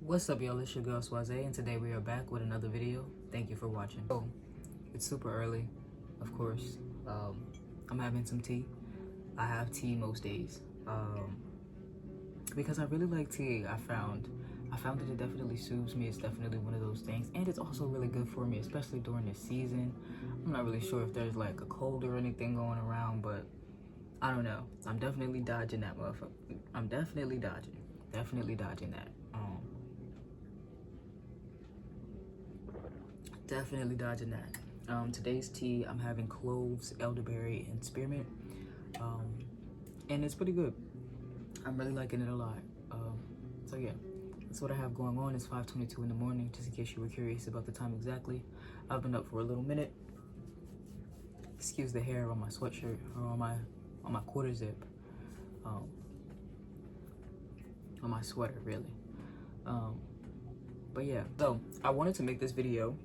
What's up, y'all? It's your girl Swaze, and today we are back with another video. Thank you for watching. So, it's super early, of course. I'm having some tea. I have tea most days because I really like tea. I found that it definitely soothes me. It's definitely one of those things, and it's also really good for me, especially during this season. I'm not really sure if there's like a cold or anything going around, but I don't know. I'm definitely dodging that motherfucker. I'm definitely dodging that. Definitely dodging that. Today's tea, I'm having cloves, elderberry, and spearmint, and it's pretty good. I'm really liking it a lot. So yeah, that's what I have going on. It's 5:22 in the morning, just in case you were curious about the time exactly. I've been up for a little minute. Excuse the hair on my sweatshirt or on my quarter zip, on my sweater really. But yeah, so I wanted to make this video.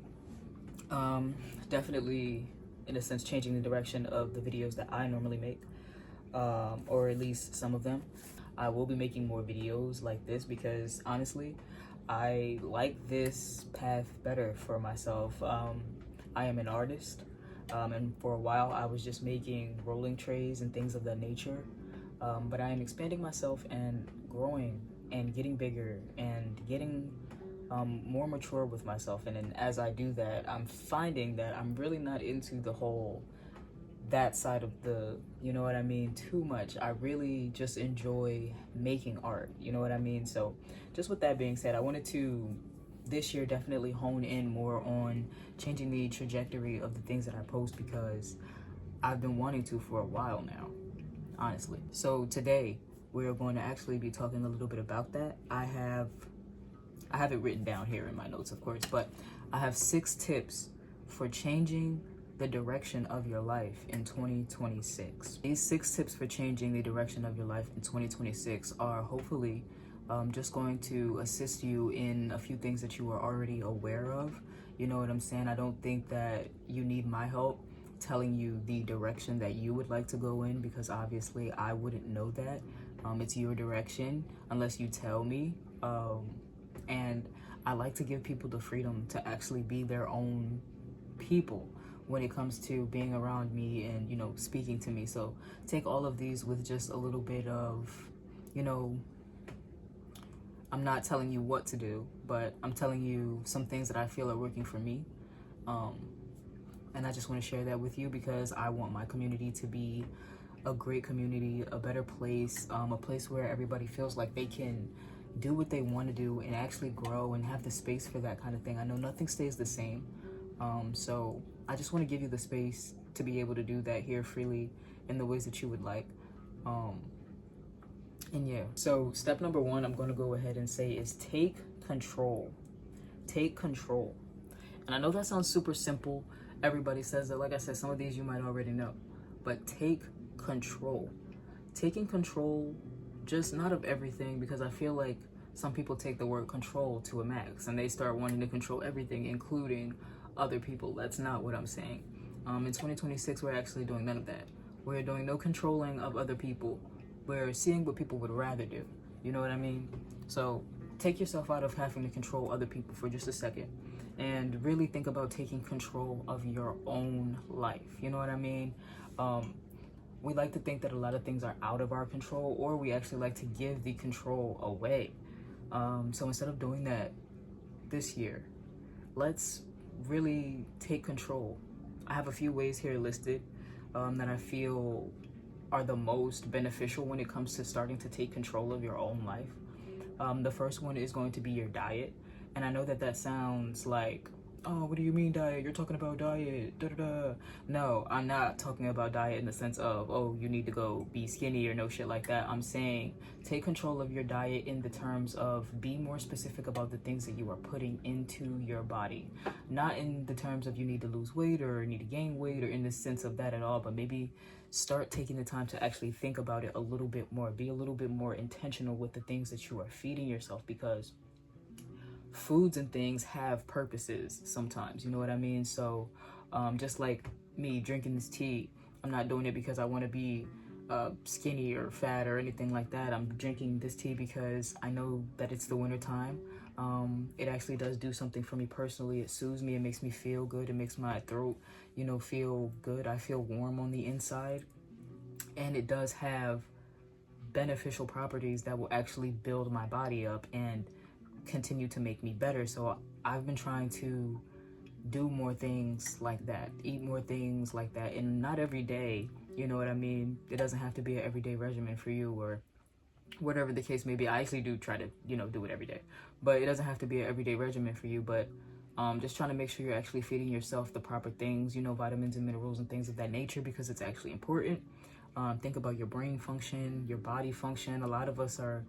Definitely, in a sense, changing the direction of the videos that I normally make, or at least some of them. I will be making more videos like this because honestly, I like this path better for myself. I am an artist, and for a while I was just making rolling trays and things of that nature. But I am expanding myself and growing and getting bigger and getting more mature with myself. And then as I do that, I'm finding that I'm really not into the whole that side of the, you know what I mean, too much. I really just enjoy making art, you know what I mean? So just with that being said, I wanted to this year definitely hone in more on changing the trajectory of the things that I post because I've been wanting to for a while now, honestly. So today we're going to actually be talking a little bit about that. I have it written down here in my notes, of course, but I have 6 tips for changing the direction of your life in 2026. These 6 tips for changing the direction of your life in 2026 are hopefully just going to assist you in a few things that you are already aware of. You know what I'm saying? I don't think that you need my help telling you the direction that you would like to go in because obviously I wouldn't know that. It's your direction unless you tell me. And I like to give people the freedom to actually be their own people when it comes to being around me and, you know, speaking to me. So take all of these with just a little bit of, you know, I'm not telling you what to do, but I'm telling you some things that I feel are working for me. And I just want to share that with you because I want my community to be a great community, a better place, a place where everybody feels like they can do what they want to do and actually grow and have the space for that kind of thing. I know nothing stays the same. So I just want to give you the space to be able to do that here freely in the ways that you would like. And yeah, so step number 1, I'm going to go ahead and say is take control. Take control. And I know that sounds super simple. Everybody says that. Like I said, some of these you might already know, but take control. Taking control, just not of everything, because I feel like some people take the word control to a max and they start wanting to control everything, including other people. That's not what I'm saying. In 2026, we're actually doing none of that. We're doing no controlling of other people. We're seeing what people would rather do. You know what I mean? So take yourself out of having to control other people for just a second and really think about taking control of your own life. You know what I mean? We like to think that a lot of things are out of our control, or we actually like to give the control away. So instead of doing that this year, let's really take control. I have a few ways here listed that I feel are the most beneficial when it comes to starting to take control of your own life. The first one is going to be your diet. And I know that that sounds like, oh, what do you mean diet? You're talking about diet, da da da. No, I'm not talking about diet in the sense of, oh, you need to go be skinny or no shit like that. I'm saying take control of your diet in the terms of be more specific about the things that you are putting into your body. Not in the terms of you need to lose weight or need to gain weight or in the sense of that at all, but maybe start taking the time to actually think about it a little bit more. Be a little bit more intentional with the things that you are feeding yourself because foods and things have purposes sometimes, you know what I mean? So just like me drinking this tea, I'm not doing it because I want to be skinny or fat or anything like that. I'm drinking this tea because I know that it's the winter time. It actually does do something for me personally. It soothes me. It makes me feel good. It makes my throat, you know, feel good. I feel warm on the inside. And it does have beneficial properties that will actually build my body up and continue to make me better. So I've been trying to do more things like that, eat more things like that, and not every day, you know what I mean? It doesn't have to be an everyday regimen for you, or whatever the case may be. I actually do try to, you know, do it every day, but it doesn't have to be an everyday regimen for you. But just trying to make sure you're actually feeding yourself the proper things, you know, vitamins and minerals and things of that nature, because it's actually important. Think about your brain function, your body function. A lot of us are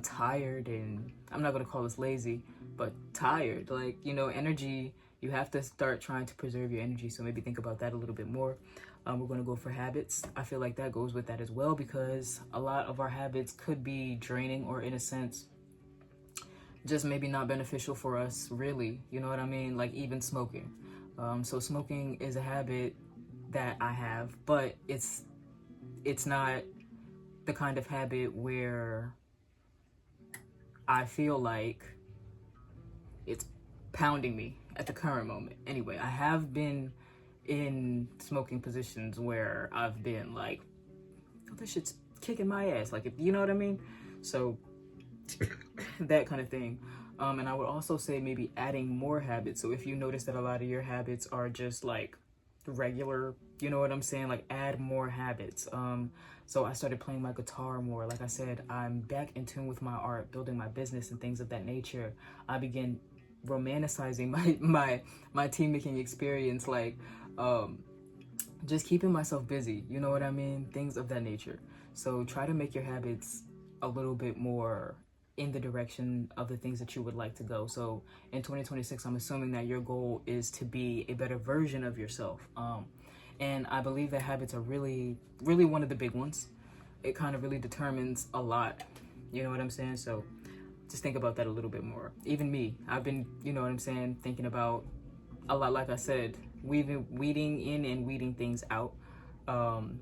tired, and I'm not going to call us lazy, but tired. Like, you know, energy, you have to start trying to preserve your energy. So maybe think about that a little bit more. We're going to go for habits. I feel like that goes with that as well, because a lot of our habits could be draining, or in a sense, just maybe not beneficial for us, really. You know what I mean? Like even smoking. So smoking is a habit that I have, but it's not the kind of habit where I feel like it's pounding me at the current moment. Anyway, I have been in smoking positions where I've been like, oh, this shit's kicking my ass. Like, you know what I mean? So that kind of thing. And I would also say maybe adding more habits. So if you notice that a lot of your habits are just like regular, you know what I'm saying? Like add more habits. So I started playing my guitar more. Like I said, I'm back in tune with my art, building my business and things of that nature. I began romanticizing my tea making experience, like just keeping myself busy, you know what I mean? Things of that nature. So try to make your habits a little bit more in the direction of the things that you would like to go. So in 2026, I'm assuming that your goal is to be a better version of yourself. And I believe that habits are really, really one of the big ones. It kind of really determines a lot, you know what I'm saying? So just think about that a little bit more. Even me, I've been, you know what I'm saying, thinking about a lot, like I said, weeding in and weeding things out, and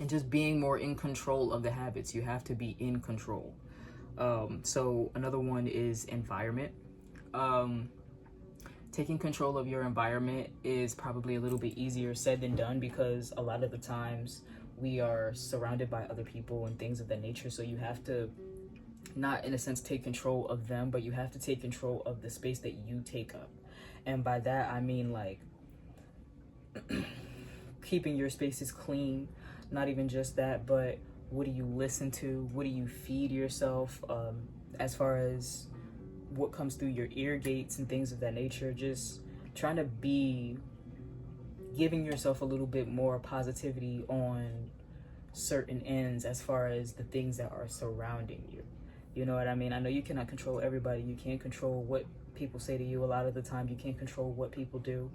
just being more in control of the habits. You have to be in control. So another one is environment. Taking control of your environment is probably a little bit easier said than done, because a lot of the times we are surrounded by other people and things of that nature. So you have to, not in a sense take control of them, but you have to take control of the space that you take up. And by that, I mean like keeping your spaces clean. Not even just that, but what do you listen to? What do you feed yourself? As far as what comes through your ear gates and things of that nature, just trying to be giving yourself a little bit more positivity on certain ends as far as the things that are surrounding you. You know what I mean? I know you cannot control everybody. You can't control what people say to you a lot of the time. You can't control what people do.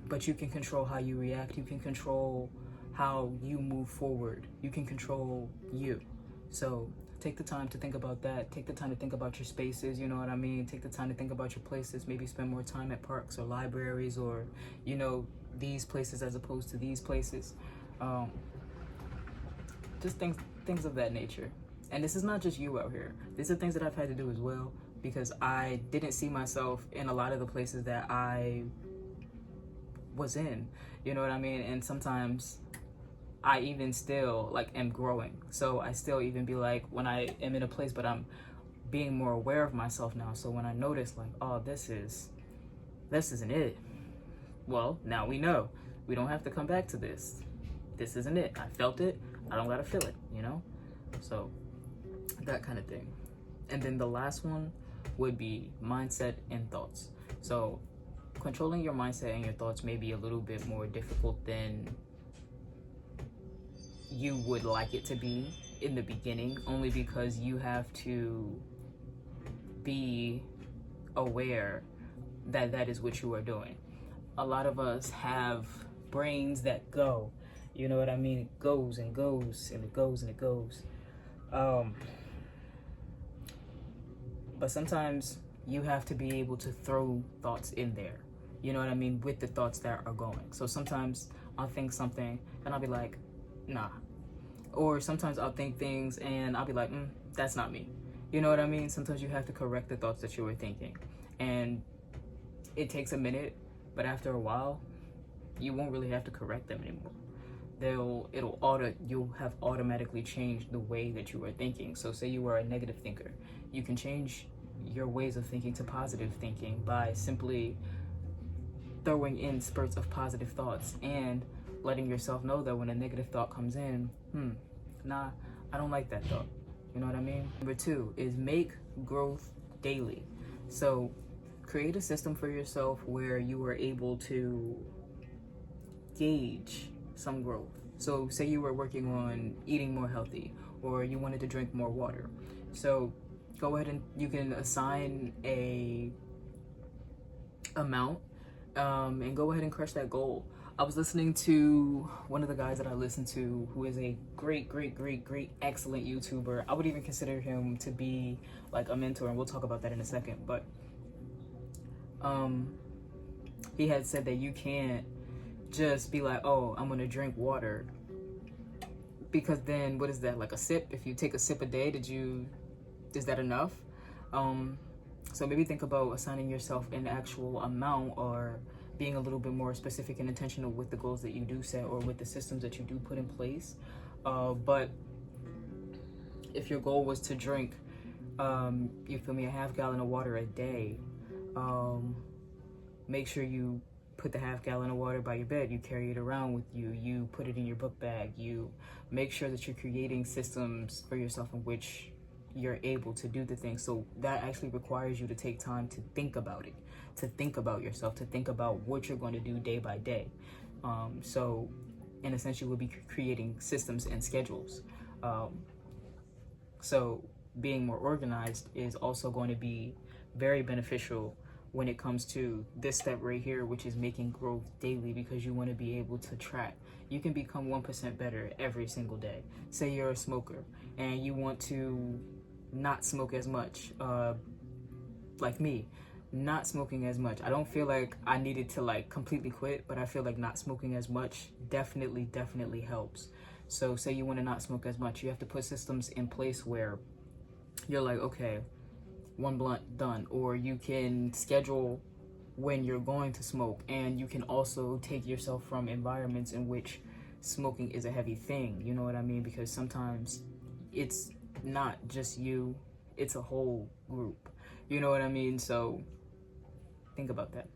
But you can control how you react. You can control how you move forward. You can control you. So take the time to think about that. Take the time to think about your spaces, you know what I mean? Take the time to think about your places. Maybe spend more time at parks or libraries, or, you know, these places as opposed to these places. Just things of that nature. And this is not just you out here. These are things that I've had to do as well, because I didn't see myself in a lot of the places that I was in, you know what I mean? And sometimes I even still like am growing. So I still even be like, when I am in a place, but I'm being more aware of myself now. So when I notice like, oh, this isn't it. Well, now we know. We don't have to come back to this. This isn't it. I felt it. I don't gotta feel it, you know? So that kind of thing. And then the last one would be mindset and thoughts. So controlling your mindset and your thoughts may be a little bit more difficult than you would like it to be in the beginning, only because you have to be aware that that is what you are doing. A lot of us have brains that go, you know what I mean? It goes and goes and it goes and it goes. But sometimes you have to be able to throw thoughts in there. you know what I mean, with the thoughts that are going. So sometimes I'll think something and I'll be like, nah. Or sometimes I'll think things and I'll be like, that's not me. You know what I mean? Sometimes you have to correct the thoughts that you were thinking. And it takes a minute, but after a while, you won't really have to correct them anymore. You'll have automatically changed the way that you are thinking. So say you were a negative thinker, you can change your ways of thinking to positive thinking by simply throwing in spurts of positive thoughts and letting yourself know that when a negative thought comes in, nah, I don't like that thought. You know what I mean? Number 2 is make growth daily. So create a system for yourself where you are able to gauge some growth. So say you were working on eating more healthy, or you wanted to drink more water. So go ahead and you can assign a amount and go ahead and crush that goal. I was listening to one of the guys that I listen to who is a great, excellent YouTuber. I would even consider him to be like a mentor, and we'll talk about that in a second. But he had said that you can't just be like, oh, I'm gonna drink water, because then what is that, like a sip? If you take a sip a day, is that enough? So maybe think about assigning yourself an actual amount, or being a little bit more specific and intentional with the goals that you do set, or with the systems that you do put in place. But if your goal was to drink, you feel me, a half gallon of water a day, make sure you put the half gallon of water by your bed. You carry it around with you. You put it in your book bag. You make sure that you're creating systems for yourself in which you're able to do the thing. So that actually requires you to take time to think about it, to think about yourself, to think about what you're going to do day by day. So in a sense, you will be creating systems and schedules. So being more organized is also going to be very beneficial when it comes to this step right here, which is making growth daily, because you want to be able to track. You can become 1% better every single day. Say you're a smoker and you want to not smoke as much, like me, not smoking as much. I don't feel like I needed to like completely quit, but I feel like not smoking as much definitely helps. So say you want to not smoke as much, you have to put systems in place where you're like, okay, 1 blunt done, or you can schedule when you're going to smoke, and you can also take yourself from environments in which smoking is a heavy thing. You know what I mean? Because sometimes it's not just you, it's a whole group. You know what I mean? So think about that.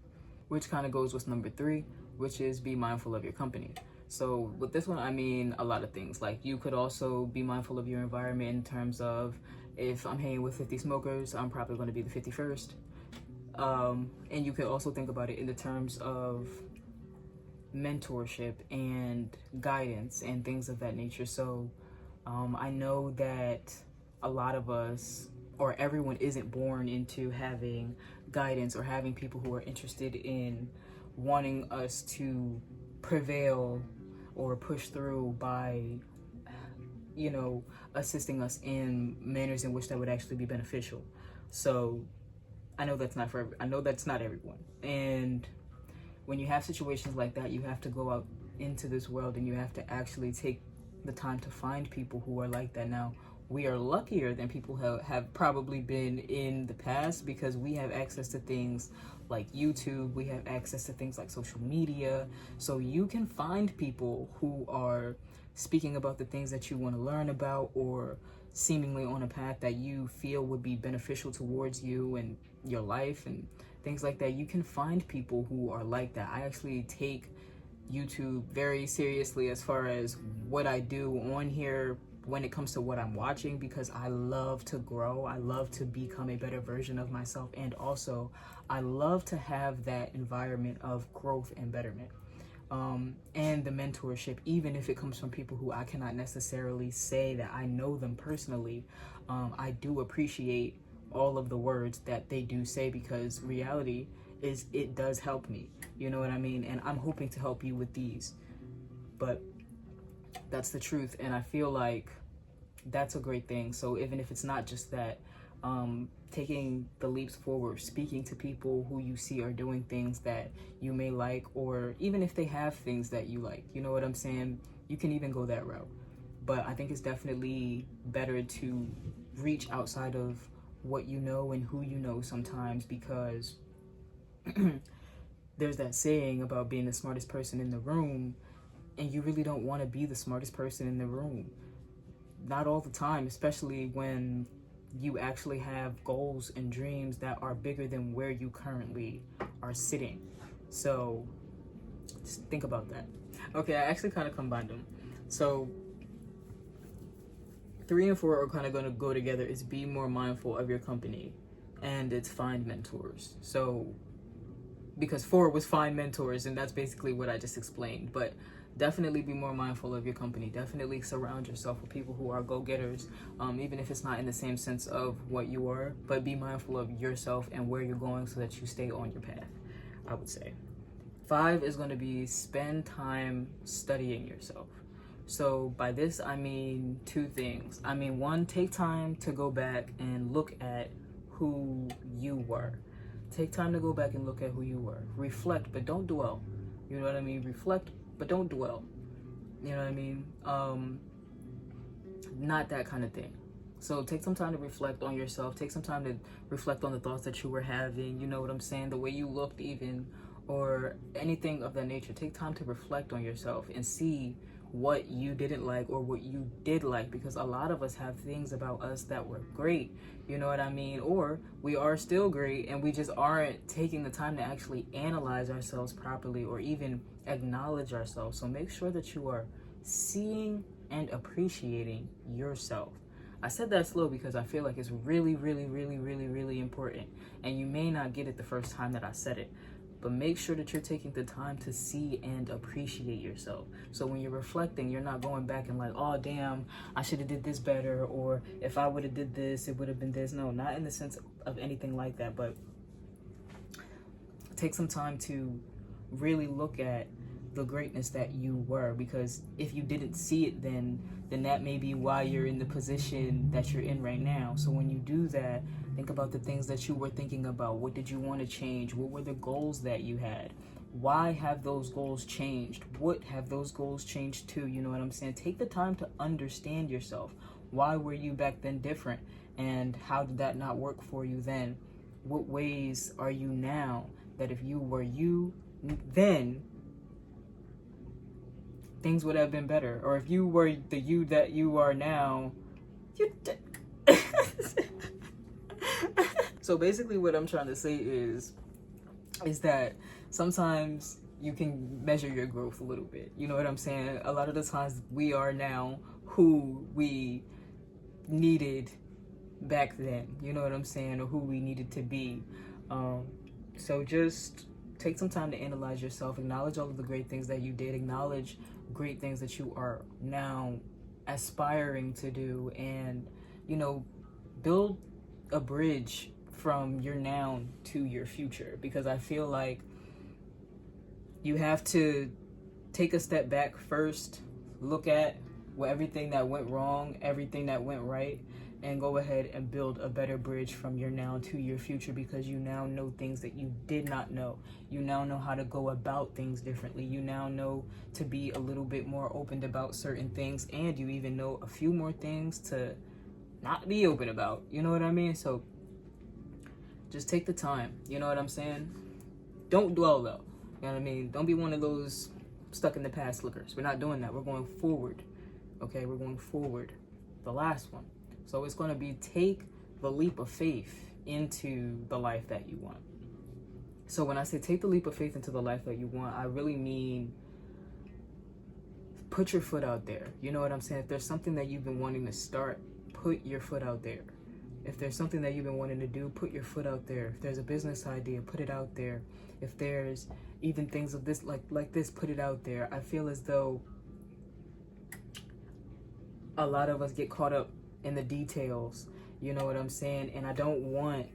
Which kind of goes with number 3, which is be mindful of your company. So with this one, I mean a lot of things. Like, you could also be mindful of your environment in terms of, if I'm hanging with 50 smokers, I'm probably going to be the 51st. And you could also think about it in the terms of mentorship and guidance and things of that nature. So I know that a lot of us, or everyone, isn't born into having guidance or having people who are interested in wanting us to prevail or push through by, you know, assisting us in manners in which that would actually be beneficial. So I know that's not everyone. And when you have situations like that, you have to go out into this world and you have to actually take the time to find people who are like that. Now, we are luckier than people have probably been in the past, because we have access to things like YouTube, we have access to things like social media. So you can find people who are speaking about the things that you want to learn about, or seemingly on a path that you feel would be beneficial towards you and your life and things like that. You can find people who are like that. I actually take YouTube very seriously as far as what I do on here when it comes to what I'm watching, because I love to grow. I love to become a better version of myself. And also, I love to have that environment of growth and betterment. And the mentorship, even if it comes from people who I cannot necessarily say that I know them personally, I do appreciate all of the words that they do say, because reality is, it does help me. You know what I mean? And I'm hoping to help you with these. But that's the truth, and I feel like that's a great thing. So even if it's not just that, taking the leaps forward, speaking to people who you see are doing things that you may like, or even if they have things that you like, you know what I'm saying? You can even go that route. But I think it's definitely better to reach outside of what you know and who you know sometimes, because there's that saying about being the smartest person in the room, and you really don't want to be the smartest person in the room. Not all the time, especially when you actually have goals and dreams that are bigger than where you currently are sitting. So just think about that. Okay, I actually kind of combined them. So 3 and 4 are kind of going to go together. Is be more mindful of your company, and it's find mentors. So because 4 was find mentors, and that's basically what I just explained. But definitely be more mindful of your company. Definitely surround yourself with people who are go-getters, even if it's not in the same sense of what you are, but be mindful of yourself and where you're going so that you stay on your path, I would say. 5 is going to be spend time studying yourself. So by this, I mean 2 things. I mean, 1, take time to go back and look at who you were. Take time to go back and look at who you were. Reflect, but don't dwell. You know what I mean? Reflect, but don't dwell. You know what I mean? Not that kind of thing. So take some time to reflect on yourself. Take some time to reflect on the thoughts that you were having. You know what I'm saying? The way you looked even, or anything of that nature. Take time to reflect on yourself and see what you didn't like or what you did like, because a lot of us have things about us that were great, you know what I mean, or we are still great and we just aren't taking the time to actually analyze ourselves properly or even acknowledge ourselves. So make sure that you are seeing and appreciating yourself. I said that slow because I feel like it's really, really, really, really, really important, and you may not get it the first time that I said it. But make sure that you're taking the time to see and appreciate yourself. So when you're reflecting, you're not going back and like, oh, damn, I should have did this better. Or if I would have did this, it would have been this. No, not in the sense of anything like that. But take some time to really look at the greatness that you were. Because if you didn't see it then that may be why you're in the position that you're in right now. So when you do that, think about the things that you were thinking about. What did you want to change? What were the goals that you had? Why have those goals changed? What have those goals changed to? You know what I'm saying? Take the time to understand yourself. Why were you back then different? And how did that not work for you then? What ways are you now that if you were you then, things would have been better? Or if you were the you that you are now, So basically what I'm trying to say is that sometimes you can measure your growth a little bit. You know what I'm saying? A lot of the times we are now who we needed back then. You know what I'm saying? Or who we needed to be. So just take some time to analyze yourself. Acknowledge all of the great things that you did. Acknowledge great things that you are now aspiring to do. And, you know, build a bridge from your now to your future, because I feel like you have to take a step back first, look at everything that went wrong, everything that went right, and go ahead and build a better bridge from your now to your future, because you now know things that you did not know. You now know how to go about things differently. You now know to be a little bit more open about certain things, and you even know a few more things to not be open about. You know what I mean? So just take the time. You know what I'm saying? Don't dwell though. You know what I mean? Don't be one of those stuck in the past lookers. We're not doing that. We're going forward. Okay, we're going forward. The last one. So it's going to be take the leap of faith into the life that you want. So when I say take the leap of faith into the life that you want, I really mean put your foot out there. You know what I'm saying? If there's something that you've been wanting to start, put your foot out there. If there's something that you've been wanting to do, put your foot out there. If there's a business idea, put it out there. If there's even things of this like this, put it out there. I feel as though a lot of us get caught up in the details. You know what I'm saying? And I don't want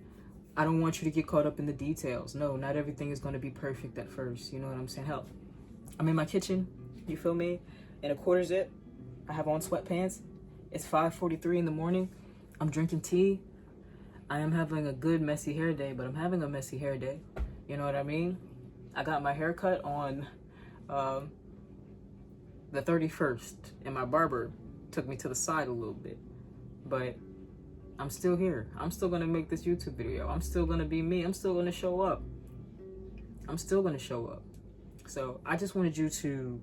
you to get caught up in the details. No, not everything is going to be perfect at first. You know what I'm saying? Hell, I'm in my kitchen, you feel me? In a quarter zip. I have on sweatpants. It's 5:43 in the morning. I'm drinking tea. I am having a good messy hair day, but I'm having a messy hair day. You know what I mean? I got my hair cut on the 31st, and my barber took me to the side a little bit. But I'm still here. I'm still gonna make this YouTube video. I'm still gonna be me. I'm still gonna show up. I'm still gonna show up. So I just wanted you to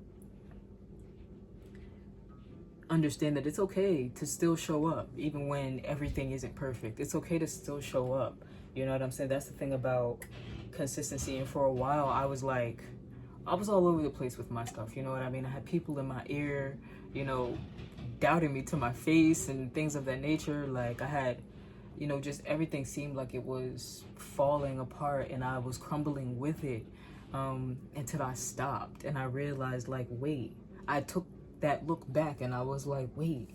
understand that it's okay to still show up, even when everything isn't perfect. It's okay to still show up. You know what I'm saying? That's the thing about consistency. And for a while, I was all over the place with my stuff. You know what I mean? I had people in my ear, you know, doubting me to my face and things of that nature. Like I had, you know, just everything seemed like it was falling apart and I was crumbling with it until I stopped and I realized, like, wait, I took that look back and I was like, wait,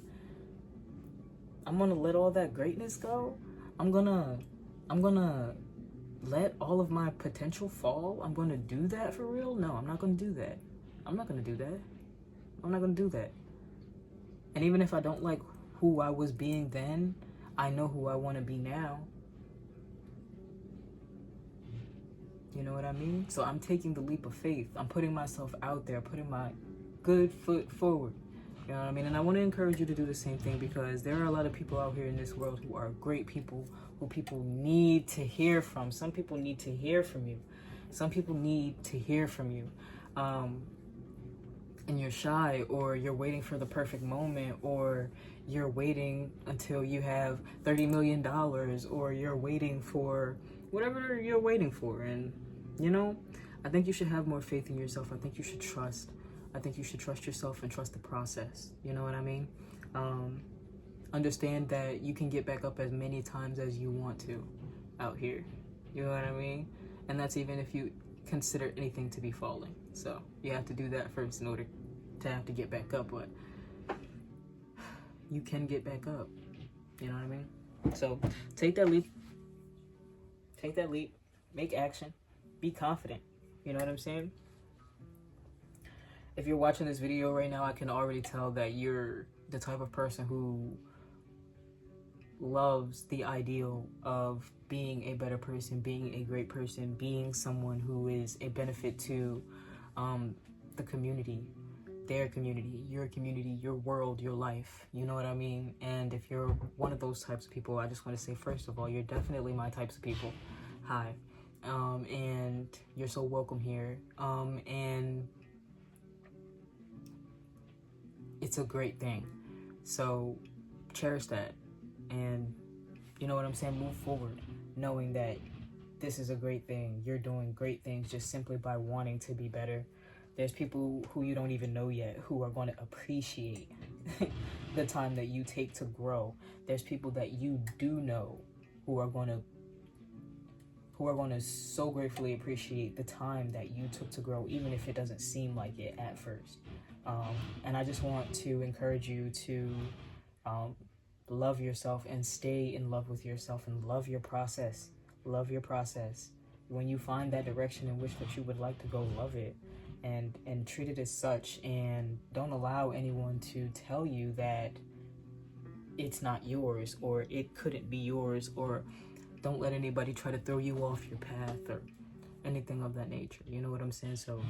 I'm gonna let all that greatness go? I'm gonna let all of my potential fall? I'm gonna do that for real? No, I'm not gonna do that. I'm not gonna do that. I'm not gonna do that. And even if I don't like who I was being then, I know who I want to be now. You know what I mean? So I'm taking the leap of faith. I'm putting myself out there, putting my good foot forward. You know what I mean? And I want to encourage you to do the same thing, because there are a lot of people out here in this world who are great people, who people need to hear from. Some people need to hear from you. Some people need to hear from you. And you're shy, or you're waiting for the perfect moment, or you're waiting until you have $30 million, or you're waiting for whatever you're waiting for. And, you know, I think you should have more faith in yourself. I think you should trust. I think you should trust yourself and trust the process. You know what I mean? Understand that you can get back up as many times as you want to out here. You know what I mean? And that's even if you consider anything to be falling. So you have to do that first in order to have to get back up, but you can get back up. You know what I mean? So take that leap, make action, be confident. You know what I'm saying? If you're watching this video right now, I can already tell that you're the type of person who loves the ideal of being a better person, being a great person, being someone who is a benefit to the community, their community, your world, your life. You know what I mean? And if you're one of those types of people, I just want to say, first of all, you're definitely my types of people. Hi. And you're so welcome here. And it's a great thing. So cherish that. And you know what I'm saying? Move forward, knowing that this is a great thing. You're doing great things just simply by wanting to be better. There's people who you don't even know yet who are going to appreciate the time that you take to grow. There's people that you do know who are going to so gratefully appreciate the time that you took to grow, even if it doesn't seem like it at first. And I just want to encourage you to love yourself and stay in love with yourself and love your process. Love your process. When you find that direction in which that you would like to go, love it and treat it as such, and don't allow anyone to tell you that it's not yours or it couldn't be yours, or don't let anybody try to throw you off your path or anything of that nature. You know what I'm saying? So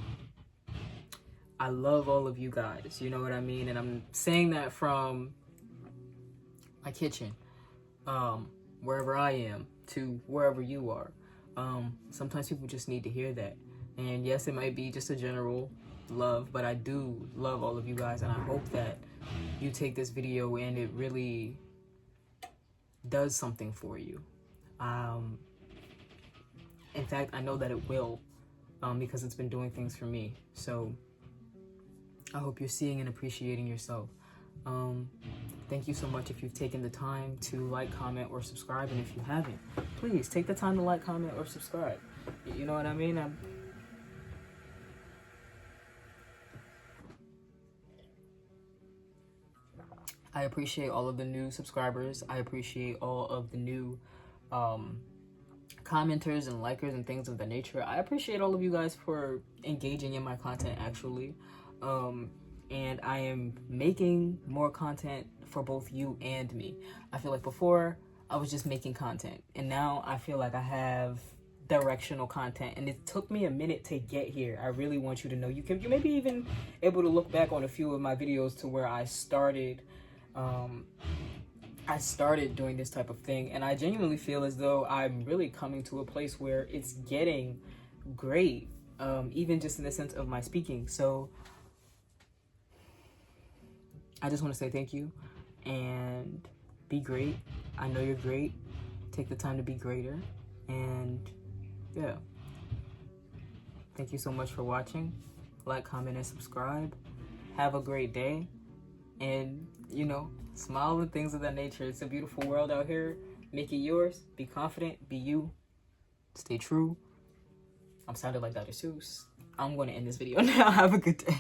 I love all of you guys, you know what I mean? And I'm saying that from my kitchen, wherever I am, to wherever you are. Sometimes people just need to hear that. And yes, it might be just a general love, but I do love all of you guys, and I hope that you take this video and it really does something for you. In fact, I know that it will, because it's been doing things for me. So I hope you're seeing and appreciating yourself. Thank you so much if you've taken the time to like, comment, or subscribe. And if you haven't, please take the time to like, comment, or subscribe. You know what I mean? I appreciate all of the new subscribers. I appreciate all of the new commenters and likers and things of that nature. I appreciate all of you guys for engaging in my content, actually. And I am making more content for both you and me. I feel like before I was just making content, and now I feel like I have directional content, and it took me a minute to get here. I really want you to know you may be even able to look back on a few of my videos to where I started doing this type of thing, and I genuinely feel as though I'm really coming to a place where it's getting great, even just in the sense of my speaking. So I just want to say thank you and be great. I know you're great. Take the time to be greater. And yeah, thank you so much for watching. Like, comment, and subscribe. Have a great day. And, you know, smile and things of that nature. It's a beautiful world out here. Make it yours. Be confident. Be you. Stay true. I'm sounding like Dr. Seuss. I'm going to end this video now. Have a good day.